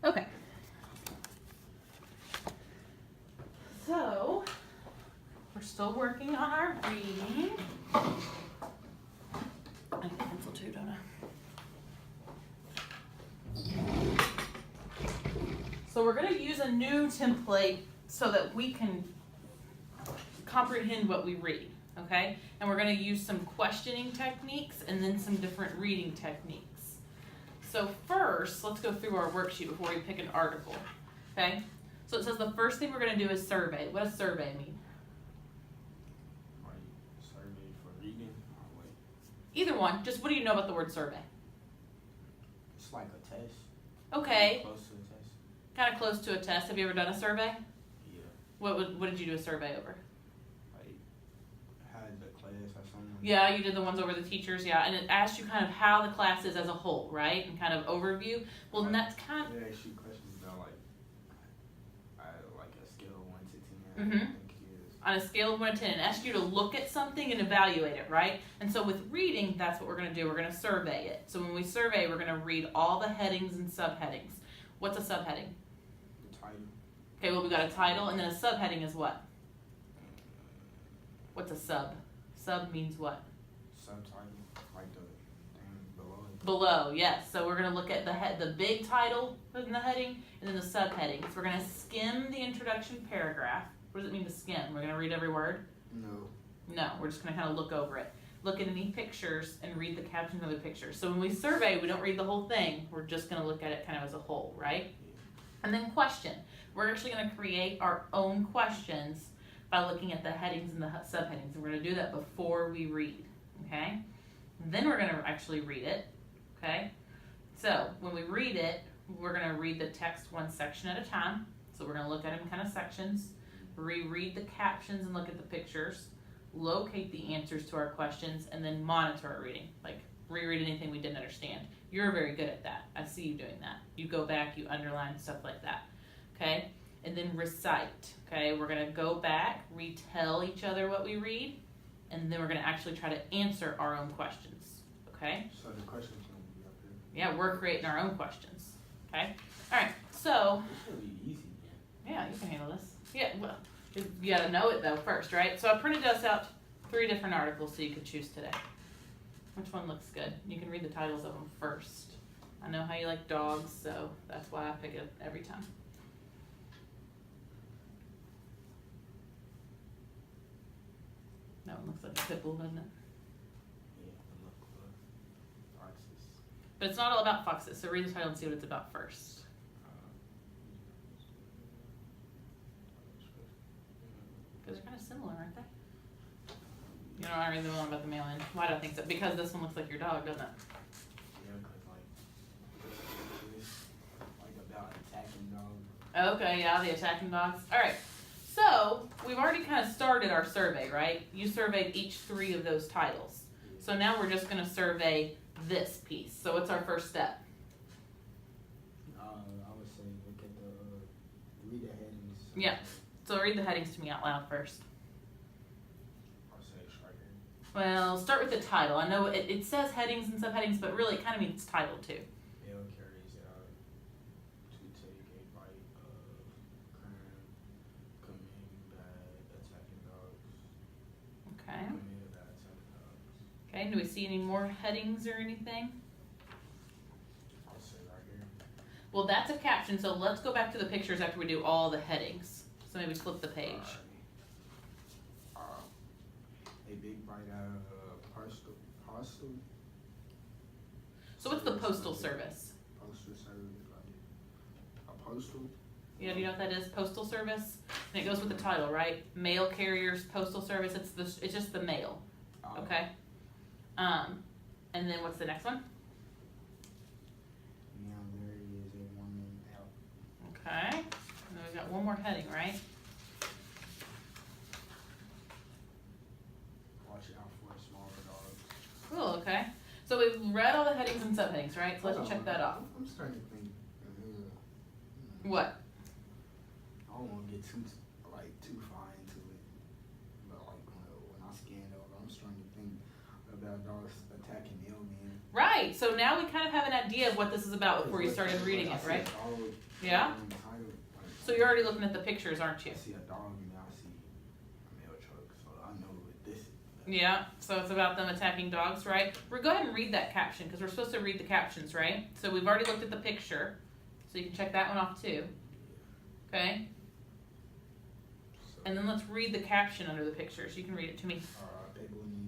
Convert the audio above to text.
Okay. So, we're still working on our reading. I need a pencil too, don't I? So we're going to use a new template so that we can comprehend what we read, okay? And we're going to use some questioning techniques and then some different reading techniques. So first, let's go through our worksheet before we pick an article, okay? So it says the first thing we're going to do is survey. What does survey mean? Survey for reading? Either one. Just what do you know about the word survey? It's like a test. Okay. Close to a test. Kind of close to a test. Have you ever done a survey? Yeah. What did you do a survey over? Like, had the class or something. Yeah, you did the ones over the teachers, yeah. And it asked you kind of how the class is as a whole, right? And kind of overview. Well, and that's kind of... They ask you questions about like a scale of 1 to 10. Mm-hmm. I think it is. On a scale of 1 to 10, and ask you to look at something and evaluate it, right? And so with reading, that's what we're going to do. We're going to survey it. So when we survey, we're going to read all the headings and subheadings. What's a subheading? The title. Okay, well, we got a title, and then a subheading is what? What's a sub? Sub means what? Subtitle, like the thing below it. Below, yes. So we're going to look at the big title in the heading, and then the subheadings. We're going to skim the introduction paragraph. What does it mean to skim? We're going to read every word? No, we're just going to kind of look over it. Look at any pictures and read the captions of the pictures. So when we survey, we don't read the whole thing. We're just going to look at it kind of as a whole, right? And then question. We're actually going to create our own questions by looking at the headings and the subheadings. We're going to do that before we read, okay? Then we're going to actually read it, okay? So when we read it, we're going to read the text one section at a time. So we're going to look at them in kind of sections, reread the captions and look at the pictures, locate the answers to our questions, and then monitor our reading, like reread anything we didn't understand. You're very good at that. I see you doing that. You go back, you underline, stuff like that, okay? And then recite, okay? We're going to go back, retell each other what we read, and then we're going to actually try to answer our own questions, okay? So the questions going to be up here. Yeah, we're creating our own questions, okay? All right, so... It's really easy, man. Yeah, you can handle this. Yeah, well, you got to know it, though, first, right? So I printed us out 3 different articles so you could choose today. Which one looks good? You can read the titles of them first. I know how you like dogs, so that's why I pick it every time. That one looks like a pit bull, doesn't it? Yeah, look, foxes. But it's not all about foxes, so read the title and see what it's about first. Because they're kind of similar, aren't they? You know, I read the one about the mail-in. Why do I think so? Because this one looks like your dog, doesn't it? Yeah, because like about attacking dogs. Okay, yeah, the attacking dogs. All right, so we've already kind of started our survey, right? You surveyed each 3 of those titles. So now we're just going to survey this piece. So what's our first step? I would say look at the read the headings. Yeah. So read the headings to me out loud first. I'll say striker. Well, start with the title. I know it says headings and subheadings, but really it kind of means title too. Bill carries out to take a bite of crime committed by attacking dogs. Okay. Committed by attacking dogs. Okay, do we see any more headings or anything? I'll say right here. Well, that's a caption, so let's go back to the pictures after we do all the headings. So maybe flip the page. A big bite out of postal. So what's the postal service? Postal service, like a postal. Yeah, do you know what that is? Postal service? And it goes with the title, right? Mail carriers, postal service, it's just the mail. Okay? And then what's the next one? Now there is a woman out. Okay. And then we've got one more heading, right? Watch out for smaller dogs. Cool, okay. So we've read all the headings and subheadings, right? So let's check that off. I'm starting to think. What? I don't want to get too far into it, but like when I scan over, I'm starting to think about dogs attacking ill men. Right. So now we kind of have an idea of what this is about before you started reading it, right? Yeah. So you're already looking at the pictures, aren't you? I see a dog and I see a mail truck, so I know what this is. Yeah. So it's about them attacking dogs, right? We'll go ahead and read that caption because we're supposed to read the captions, right? So we've already looked at the picture, so you can check that one off too. Okay. And then let's read the caption under the picture. So you can read it to me. People in